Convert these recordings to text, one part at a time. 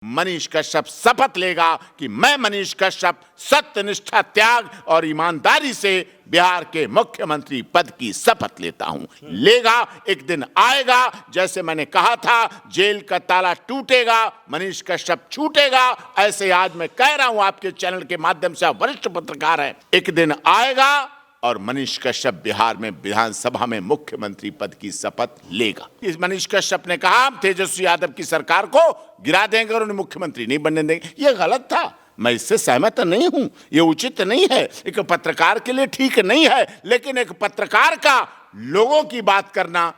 मनीष कश्यप शपथ लेगा कि मैं मनीष कश्यप सत्य, निष्ठा, त्याग और ईमानदारी से बिहार के मुख्यमंत्री पद की शपथ लेता हूं। लेगा, एक दिन आएगा, जैसे मैंने कहा था, जेल का ताला टूटेगा, मनीष कश्यप छूटेगा। ऐसे आज मैं कह रहा हूं आपके चैनल के माध्यम से, आप वरिष्ठ पत्रकार हैं, एक दिन आएगा और मनीष कश्यप बिहार में विधानसभा में मुख्यमंत्री पद की शपथ लेगा। इस मनीष कश्यप ने कहा हम तेजस्वी यादव की सरकार को गिरा देंगे और उन्हें मुख्यमंत्री नहीं बनने देंगे। यह गलत था, मैं इससे सहमत नहीं हूं, यह उचित नहीं है, एक पत्रकार के लिए ठीक नहीं है। लेकिन एक पत्रकार का लोगों की बात करना,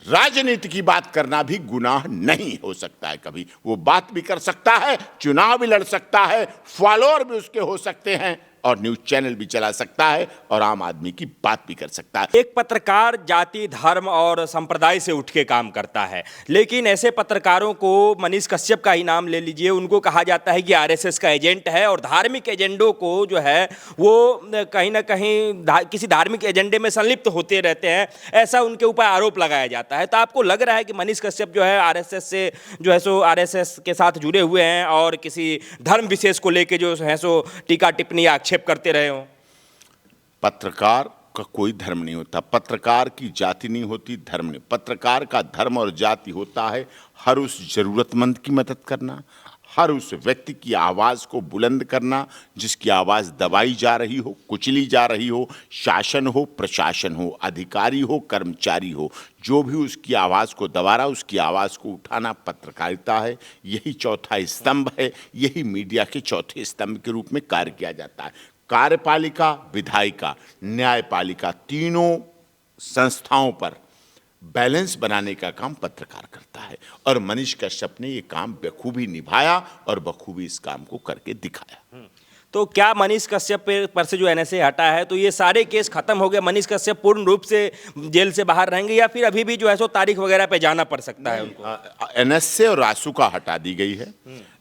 राजनीति की बात करना भी गुनाह नहीं हो सकता है। कभी वो बात भी कर सकता है, चुनाव भी लड़ सकता है, फॉलोअर भी उसके हो सकते हैं और न्यूज चैनल भी चला सकता है और आम आदमी की बात भी कर सकता है। एक पत्रकार जाति, धर्म और संप्रदाय से उठ के काम करता है, लेकिन ऐसे पत्रकारों को मनीष कश्यप का ही नाम ले लीजिए, उनको कहा जाता है कि आरएसएस का एजेंट है और धार्मिक एजेंडों को जो है वो कहीं ना कहीं किसी धार्मिक एजेंडे में संलिप्त होते रहते हैं, ऐसा उनके ऊपर आरोप लगाया जाता है। तो आपको लग रहा है कि मनीष कश्यप जो है आरएसएस से जो है सो आरएसएस के साथ जुड़े हुए हैं और किसी धर्म विशेष को लेकर जो है सो टीका टिप्पणी करते रहे हो? पत्रकार का कोई धर्म नहीं होता, पत्रकार की जाति नहीं होती, धर्म नहीं। पत्रकार का धर्म और जाति होता है हर उस जरूरतमंद की मदद करना, हर उस व्यक्ति की आवाज़ को बुलंद करना जिसकी आवाज़ दबाई जा रही हो, कुचली जा रही हो, शासन हो, प्रशासन हो, अधिकारी हो, कर्मचारी हो, जो भी उसकी आवाज़ को दबा रहा, उसकी आवाज़ को उठाना पत्रकारिता है। यही चौथा स्तंभ है, यही मीडिया के चौथे स्तंभ के रूप में कार्य किया जाता है। कार्यपालिका, विधायिका, न्यायपालिका, तीनों संस्थाओं पर बैलेंस बनाने का काम पत्रकार करता है और मनीष कश्यप ने ये काम बखूबी निभाया और बखूबी इस काम को करके दिखाया। तो क्या मनीष कश्यप पर से जो एनएसए हटा है तो ये सारे केस खत्म हो गए, मनीष कश्यप पूर्ण रूप से जेल से बाहर रहेंगे या फिर अभी भी जो है सो तारीख वगैरह पे जाना पड़ सकता है उनको? एनएसए और रासुका हटा दी गई है,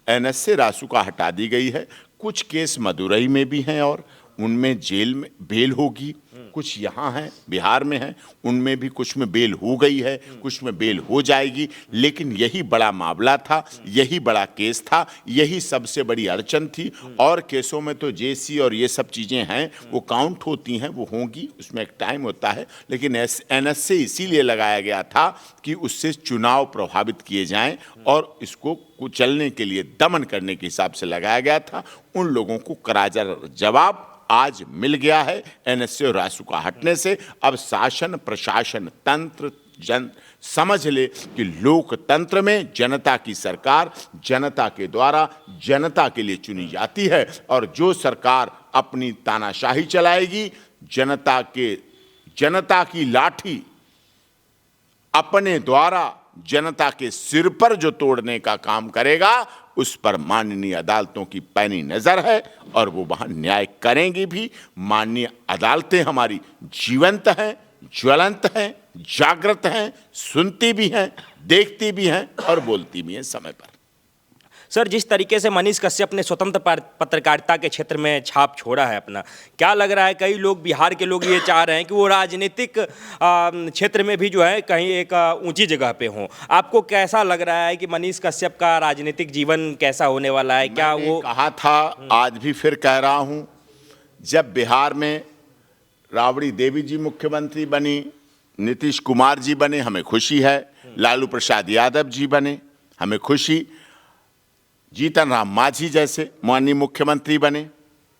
एनएसए रासुका हटा दी गई है। कुछ केस मदुरई में भी हैं और उनमें जेल में बेल होगी, कुछ यहाँ हैं बिहार में हैं, उनमें भी कुछ में बेल हो गई है, कुछ में बेल हो जाएगी। लेकिन यही बड़ा मामला था, यही बड़ा केस था, यही सबसे बड़ी अड़चन थी। और केसों में तो जेसी और ये सब चीज़ें हैं, वो काउंट होती हैं, वो होंगी, उसमें एक टाइम होता है। लेकिन एनएसए इसीलिए लगाया गया था कि उससे चुनाव प्रभावित किए जाएं और इसको कुचलने के लिए, दमन करने के हिसाब से लगाया गया था। उन लोगों को करारा जवाब आज मिल गया है एनएसए और रासुका हटने से। अब शासन, प्रशासन, तंत्र, जन समझ ले कि लोकतंत्र में जनता की सरकार जनता के द्वारा जनता के लिए चुनी जाती है और जो सरकार अपनी तानाशाही चलाएगी, जनता की लाठी अपने द्वारा जनता के सिर पर जो तोड़ने का काम करेगा, उस पर माननीय अदालतों की पैनी नजर है और वो वहां न्याय करेंगी भी। माननीय अदालतें हमारी जीवंत हैं, ज्वलंत हैं, जागृत हैं, सुनती भी हैं, देखती भी हैं और बोलती भी हैं समय पर। सर, जिस तरीके से मनीष कश्यप ने स्वतंत्र पत्रकारिता के क्षेत्र में छाप छोड़ा है अपना, क्या लग रहा है कई लोग, बिहार के लोग ये चाह रहे हैं कि वो राजनीतिक क्षेत्र में भी जो है कहीं एक ऊंची जगह पे हों। आपको कैसा लग रहा है कि मनीष कश्यप का राजनीतिक जीवन कैसा होने वाला है? क्या वो कहा था, आज भी फिर कह रहा हूँ, जब बिहार में राबड़ी देवी जी मुख्यमंत्री बनी, नीतीश कुमार जी बने, हमें खुशी है, लालू प्रसाद यादव जी बने, हमें खुशी, जीतन राम मांझी जैसे माननीय मुख्यमंत्री बने,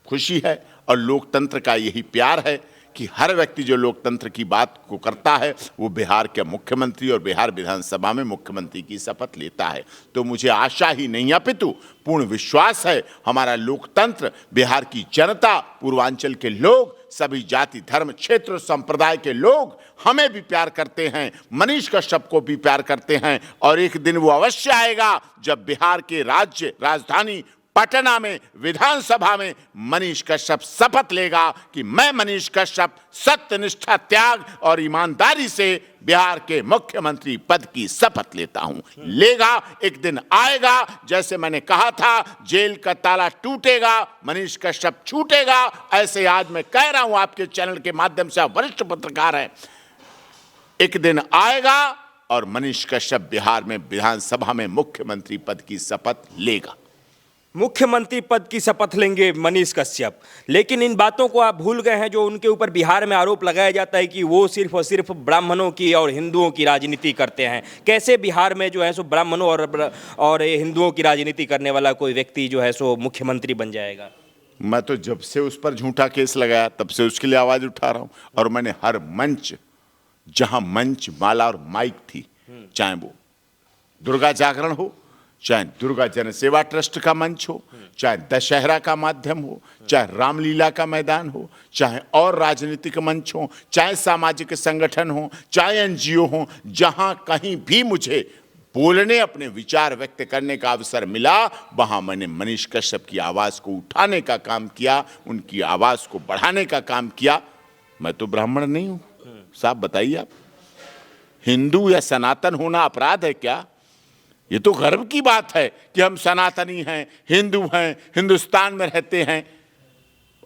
खुशी है। और लोकतंत्र का यही प्यार है कि हर व्यक्ति जो लोकतंत्र की बात को करता है वो बिहार के मुख्यमंत्री और बिहार विधानसभा में मुख्यमंत्री की शपथ लेता है। तो मुझे आशा ही नहीं अपितु पूर्ण विश्वास है, हमारा लोकतंत्र, बिहार की जनता, पूर्वांचल के लोग, सभी जाति, धर्म, क्षेत्र, संप्रदाय के लोग हमें भी प्यार करते हैं, मनीष कश्यप को भी प्यार करते हैं। और एक दिन वो अवश्य आएगा जब बिहार के राजधानी पटना में विधानसभा में मनीष कश्यप शपथ लेगा कि मैं मनीष कश्यप सत्य, निष्ठा, त्याग और ईमानदारी से बिहार के मुख्यमंत्री पद की शपथ लेता हूं। लेगा, एक दिन आएगा, जैसे मैंने कहा था, जेल का ताला टूटेगा, मनीष कश्यप छूटेगा। ऐसे आज मैं कह रहा हूं आपके चैनल के माध्यम से, आप वरिष्ठ पत्रकार हैं, एक दिन आएगा और मनीष कश्यप बिहार में विधानसभा में मुख्यमंत्री पद की शपथ लेगा। मुख्यमंत्री पद की शपथ लेंगे मनीष कश्यप, लेकिन इन बातों को आप भूल गए हैं जो उनके ऊपर बिहार में आरोप लगाया जाता है कि वो सिर्फ और सिर्फ ब्राह्मणों की और हिंदुओं की राजनीति करते हैं। कैसे बिहार में जो है सो ब्राह्मणों और हिंदुओं की राजनीति करने वाला कोई व्यक्ति जो है सो मुख्यमंत्री बन जाएगा? मैं तो जब से उस पर झूठा केस लगाया तब से उसके लिए आवाज उठा रहा हूं, और मैंने हर मंच, जहां मंच, माला और माइक थी, चाहे वो दुर्गा जागरण हो, चाहे दुर्गा जनसेवा ट्रस्ट का मंच हो, चाहे दशहरा का माध्यम हो, चाहे रामलीला का मैदान हो, चाहे और राजनीतिक मंच हो, चाहे सामाजिक संगठन हो, चाहे एनजीओ हो, जहां कहीं भी मुझे बोलने, अपने विचार व्यक्त करने का अवसर मिला, वहां मैंने मनीष कश्यप की आवाज को उठाने का काम किया, उनकी आवाज को बढ़ाने का काम किया। मैं तो ब्राह्मण नहीं हूं। साहब बताइए, आप हिंदू या सनातन होना अपराध है क्या? ये तो गर्व की बात है कि हम सनातनी हैं, हिंदू हैं, हिंदुस्तान में रहते हैं,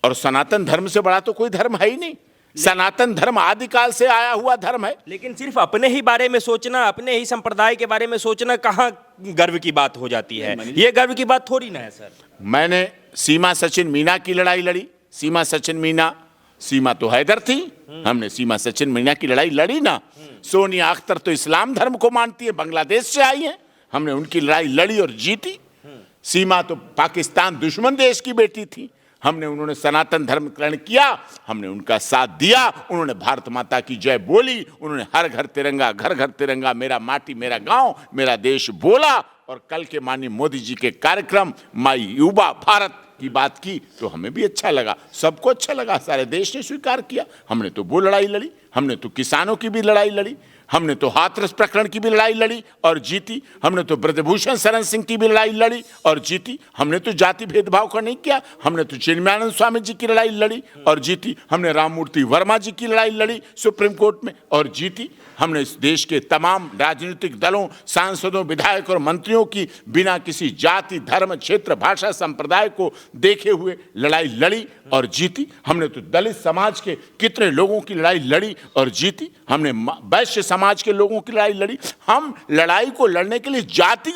और सनातन धर्म से बड़ा तो कोई धर्म है ही नहीं। सनातन धर्म आदिकाल से आया हुआ धर्म है। लेकिन सिर्फ अपने ही बारे में सोचना, अपने ही संप्रदाय के बारे में सोचना कहाँ गर्व की बात हो जाती है? ये गर्व की बात थोड़ी ना है सर। मैंने सीमा सचिन मीना की लड़ाई लड़ी। सीमा सचिन मीना, सीमा तो हैदर थी, हमने सीमा सचिन मीना की लड़ाई लड़ी ना। सोनिया अख्तर तो इस्लाम धर्म को मानती है, बांग्लादेश से आई है, हमने उनकी लड़ाई लड़ी और जीती। सीमा तो पाकिस्तान दुश्मन देश की बेटी थी, हमने, उन्होंने सनातन धर्म ग्रहण किया, हमने उनका साथ दिया, उन्होंने भारत माता की जय बोली, उन्होंने हर घर तिरंगा, घर घर तिरंगा, मेरा माटी मेरा गांव मेरा देश बोला, और कल के माननीय मोदी जी के कार्यक्रम माई युवा भारत की बात की तो हमें भी अच्छा लगा, सबको अच्छा लगा, सारे देश ने स्वीकार किया। हमने तो वो लड़ाई लड़ी, हमने तो किसानों की भी लड़ाई लड़ी, हमने तो हाथरस प्रकरण की भी लड़ाई लड़ी और जीती, हमने तो ब्रजभूषण शरण सिंह की भी लड़ाई लड़ी और जीती, हमने तो जाति भेदभाव का नहीं किया, हमने तो चिन्मयानंद स्वामी जी की लड़ाई लड़ी और जीती, हमने राममूर्ति वर्मा जी की लड़ाई लड़ी सुप्रीम कोर्ट में और जीती, हमने इस देश के तमाम राजनीतिक दलों, सांसदों, विधायक और मंत्रियों की बिना किसी जाति, धर्म, क्षेत्र, भाषा, संप्रदाय को देखे हुए लड़ाई लड़ी और जीती, हमने तो दलित समाज के कितने लोगों की लड़ाई लड़ी और जीती, हमने वैश्य समाज के लोगों की लड़ाई लड़ी। हम लड़ाई को लड़ने के लिए जाति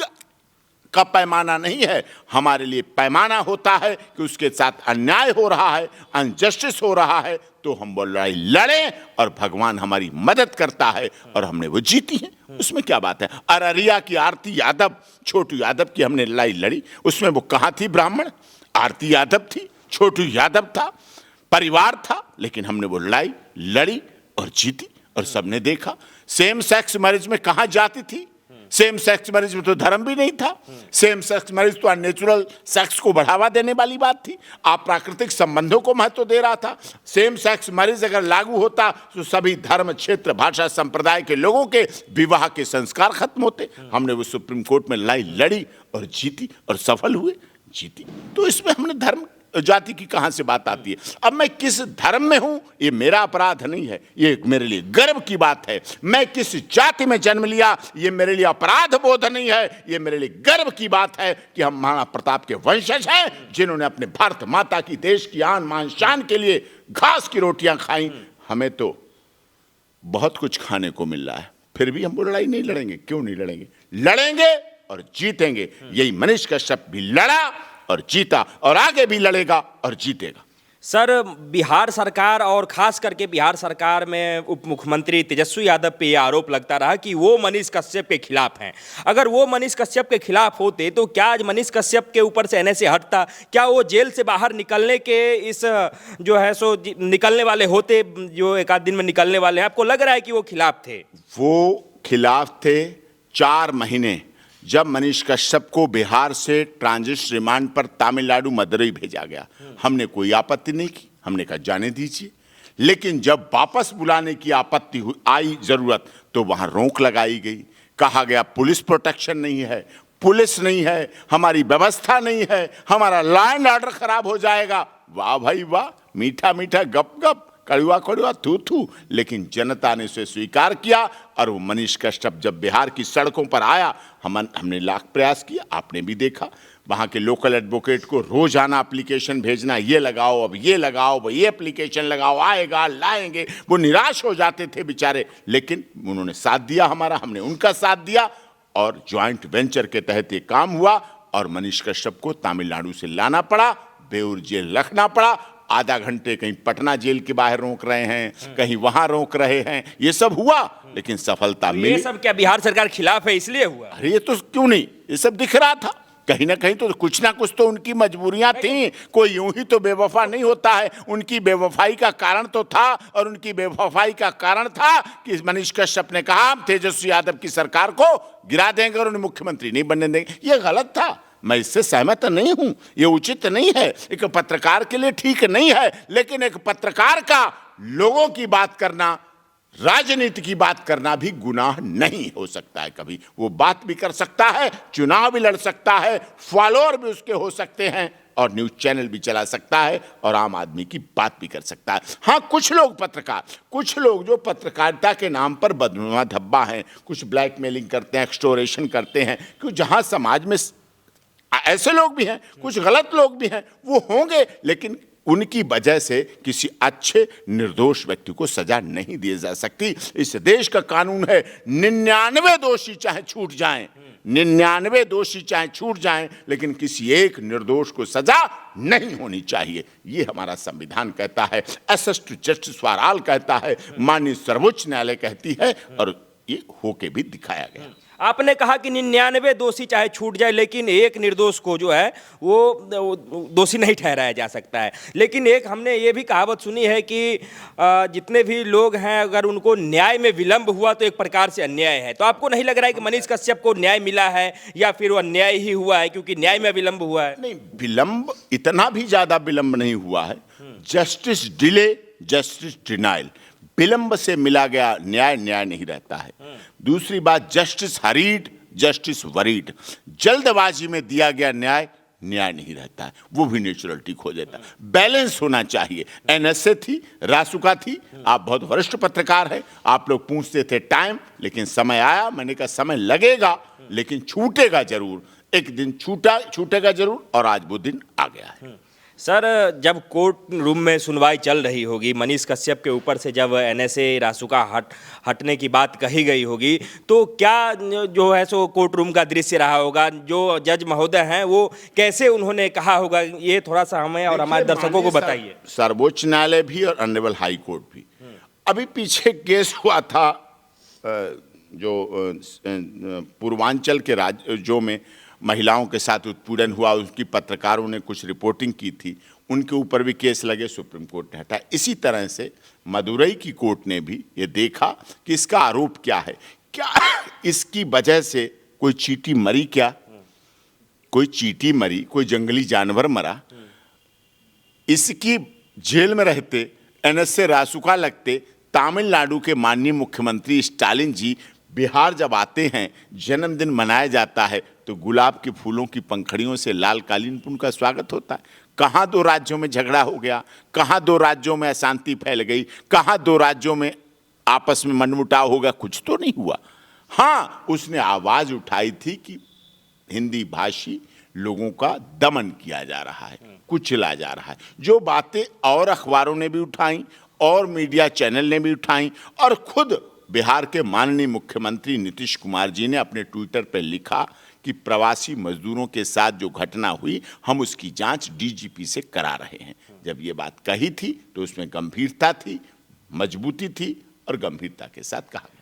का पैमाना नहीं है, हमारे लिए पैमाना होता है कि उसके साथ अन्याय हो रहा है, अनजस्टिस हो रहा है, तो हम वो लड़ाई लड़ें और भगवान हमारी मदद करता है और हमने वो जीती है। उसमें क्या बात है? अररिया की आरती यादव, छोटू यादव की हमने लड़ाई लड़ी, उसमें वो कहाँ थी ब्राह्मण? आरती यादव थी, छोटू यादव था, परिवार था, लेकिन हमने वो लड़ाई लड़ी और जीती और सबने देखा। सेम सेक्स मैरिज में कहाँ जाती थी? सेम सेक्स मैरिज में तो धर्म भी नहीं था, सेम सेक्स मैरिज तो अननेचुरल सेक्स को बढ़ावा देने वाली बात थी, आप प्राकृतिक संबंधों को महत्व दे रहा था। सेम सेक्स मैरिज अगर लागू होता तो सभी धर्म, क्षेत्र, भाषा, संप्रदाय के लोगों के विवाह के संस्कार खत्म होते। हमने वो सुप्रीम कोर्ट में लड़ाई लड़ी और जीती और सफल हुए, जीती। तो इसमें हमने धर्म जाति की कहां से बात आती है? अब मैं किस धर्म में हूं ये मेरा अपराध नहीं है, ये मेरे लिए गर्व की बात है। मैं किस जाति में जन्म लिया ये मेरे लिए अपराध बोध नहीं है, ये मेरे लिए गर्व की बात है कि हम महाराणा प्रताप के वंशज हैं, जिन्होंने अपने भारत माता की, देश की आन मान शान के लिए घास की रोटियां खाई। हमें तो बहुत कुछ खाने को मिल रहा है, फिर भी हम वो लड़ाई नहीं लड़ेंगे। क्यों नहीं लड़ेंगे? लड़ेंगे और जीतेंगे। यही मनीष कश्यप भी लड़ा और जीता और आगे भी लड़ेगा और जीतेगा। सर, बिहार सरकार और खास करके बिहार सरकार में उप मुख्यमंत्री तेजस्वी यादव पे यह आरोप लगता रहा कि वो मनीष कश्यप के खिलाफ हैं। अगर वो मनीष कश्यप के खिलाफ होते तो क्या आज मनीष कश्यप के ऊपर से एनएसए हटता? क्या वो जेल से बाहर निकलने के इस जो है सो निकलने वाले होते, जो एक आध दिन में निकलने वाले हैं? आपको लग रहा है कि वो खिलाफ थे? वो खिलाफ थे 4 महीने जब मनीष कश्यप को बिहार से ट्रांजिट रिमांड पर तमिलनाडु मदुरई भेजा गया। हमने कोई आपत्ति नहीं की, हमने कहा जाने दीजिए। लेकिन जब वापस बुलाने की आपत्ति आई जरूरत, तो वहां रोक लगाई गई। कहा गया पुलिस प्रोटेक्शन नहीं है, पुलिस नहीं है, हमारी व्यवस्था नहीं है, हमारा लॉ एंड ऑर्डर खराब हो जाएगा। वाह भाई वाह, मीठा मीठा गप गप, कड़वा कड़वा थू थू। लेकिन जनता ने उसे स्वीकार किया और वो मनीष कश्यप जब बिहार की सड़कों पर आया, हमने लाख प्रयास किया, आपने भी देखा। वहाँ के लोकल एडवोकेट को रोजाना एप्लीकेशन भेजना, ये लगाओ, अब ये लगाओ, अब ये एप्लीकेशन लगाओ, आएगा, लाएंगे। वो निराश हो जाते थे बेचारे, लेकिन उन्होंने साथ दिया हमारा, हमने उनका साथ दिया और ज्वाइंट वेंचर के तहत ये काम हुआ और मनीष कश्यप को तमिलनाडु से लाना पड़ा, बेउर जेल रखना पड़ा। आधा घंटे कहीं पटना जेल के बाहर रोक रहे हैं, कहीं वहां रोक रहे हैं, ये सब हुआ, लेकिन सफलता मिली। ये सब क्या बिहार सरकार खिलाफ है इसलिए हुआ? अरे ये तो क्यों नहीं, ये सब दिख रहा था कहीं ना कहीं, तो कुछ ना कुछ तो उनकी मजबूरियां थी। कोई यूं ही तो बेवफा नहीं होता है, उनकी बेवफाई का कारण तो था, और उनकी बेवफाई का कारण था कि मनीष कश्यप ने कहा हम तेजस्वी यादव की सरकार को गिरा देंगे और उन्हें मुख्यमंत्री नहीं बनने देंगे। ये गलत था, मैं इससे सहमत नहीं हूं, ये उचित नहीं है, एक पत्रकार के लिए ठीक नहीं है। लेकिन एक पत्रकार का लोगों की बात करना, राजनीति की बात करना भी गुनाह नहीं हो सकता है। कभी वो बात भी कर सकता है, चुनाव भी लड़ सकता है, फॉलोअर भी उसके हो सकते हैं, और न्यूज चैनल भी चला सकता है, और आम आदमी की बात भी कर सकता है। हाँ, कुछ लोग पत्रकार, कुछ लोग जो पत्रकारिता के नाम पर बदनुमा धब्बा हैं, कुछ ब्लैकमेलिंग करते हैं, एक्सटोरेशन करते हैं, क्योंकि जहां समाज में ऐसे लोग भी हैं, कुछ गलत लोग भी हैं, वो होंगे, लेकिन उनकी वजह से किसी अच्छे निर्दोष व्यक्ति को सजा नहीं दी जा सकती। इस देश का कानून है 99 दोषी चाहे छूट जाएं, 99 दोषी चाहे छूट जाएं, लेकिन किसी एक निर्दोष को सजा नहीं होनी चाहिए। ये हमारा संविधान कहता है, access to justice for all कहता है, माननीय सर्वोच्च न्यायालय कहती है, और ये होके भी दिखाया गया। आपने कहा कि 99 दोषी चाहे छूट जाए, लेकिन एक निर्दोष को जो है वो दोषी नहीं ठहराया जा सकता है। लेकिन एक हमने ये भी कहावत सुनी है कि जितने भी लोग हैं, अगर उनको न्याय में विलंब हुआ तो एक प्रकार से अन्याय है। तो आपको नहीं लग रहा है कि मनीष कश्यप को न्याय मिला है, या फिर वो अन्याय ही हुआ है क्योंकि न्याय में विलंब हुआ है? नहीं, विलंब इतना भी ज्यादा विलंब नहीं हुआ है। जस्टिस डिले, जस्टिस डिनाइल, विलंब से मिला गया न्याय न्याय नहीं रहता है। दूसरी बात, जस्टिस हरीड, जस्टिस वरीड, जल्दबाजी में दिया गया न्याय न्याय नहीं रहता है, वो भी नेचुरलिटी खो देता है। बैलेंस होना चाहिए। एनएसए थी, रासुका थी, आप बहुत वरिष्ठ पत्रकार हैं, आप लोग पूछते थे टाइम, लेकिन समय आया, मैंने कहा समय लगेगा लेकिन छूटेगा जरूर, एक दिन छूटेगा जरूर, और आज वो दिन आ गया है। सर, जब कोर्ट रूम में सुनवाई चल रही होगी, मनीष कश्यप के ऊपर से जब एनएसए रासुका हटने की बात कही गई होगी, तो क्या जो है सो कोर्ट रूम का दृश्य रहा होगा? जो जज महोदय हैं वो कैसे उन्होंने कहा होगा, ये थोड़ा सा हमें और हमारे दर्शकों को बताइए। सर्वोच्च न्यायालय भी और ऑनरेबल हाई कोर्ट भी, अभी पीछे केस हुआ था जो पूर्वांचल के राज्यों में महिलाओं के साथ उत्पीड़न हुआ, उसकी पत्रकारों ने कुछ रिपोर्टिंग की थी, उनके ऊपर भी केस लगे, सुप्रीम कोर्ट ने हटाया। इसी तरह से मदुरई की कोर्ट ने भी ये देखा कि इसका आरोप क्या है, क्या इसकी वजह से कोई चींटी मरी, क्या कोई चींटी मरी, कोई जंगली जानवर मरा, इसकी जेल में रहते एनएसए रासुका लगते, तमिलनाडु के माननीय मुख्यमंत्री स्टालिन जी बिहार जब आते हैं, जन्मदिन मनाया जाता है, तो गुलाब के फूलों की पंखड़ियों से लाल कालीन पर उनका स्वागत होता है। कहाँ दो राज्यों में झगड़ा हो गया, कहाँ दो राज्यों में अशांति फैल गई, कहाँ दो राज्यों में आपस में मनमुटाव होगा, कुछ तो नहीं हुआ। हाँ, उसने आवाज उठाई थी कि हिंदी भाषी लोगों का दमन किया जा रहा है, कुचला जा रहा है। जो बातें और अखबारों ने भी उठाई और मीडिया चैनल ने भी उठाई, और खुद बिहार के माननीय मुख्यमंत्री नीतीश कुमार जी ने अपने ट्विटर पर लिखा कि प्रवासी मजदूरों के साथ जो घटना हुई, हम उसकी जांच डीजीपी से करा रहे हैं। जब ये बात कही थी तो उसमें गंभीरता थी, मजबूती थी, और गंभीरता के साथ कहा गया।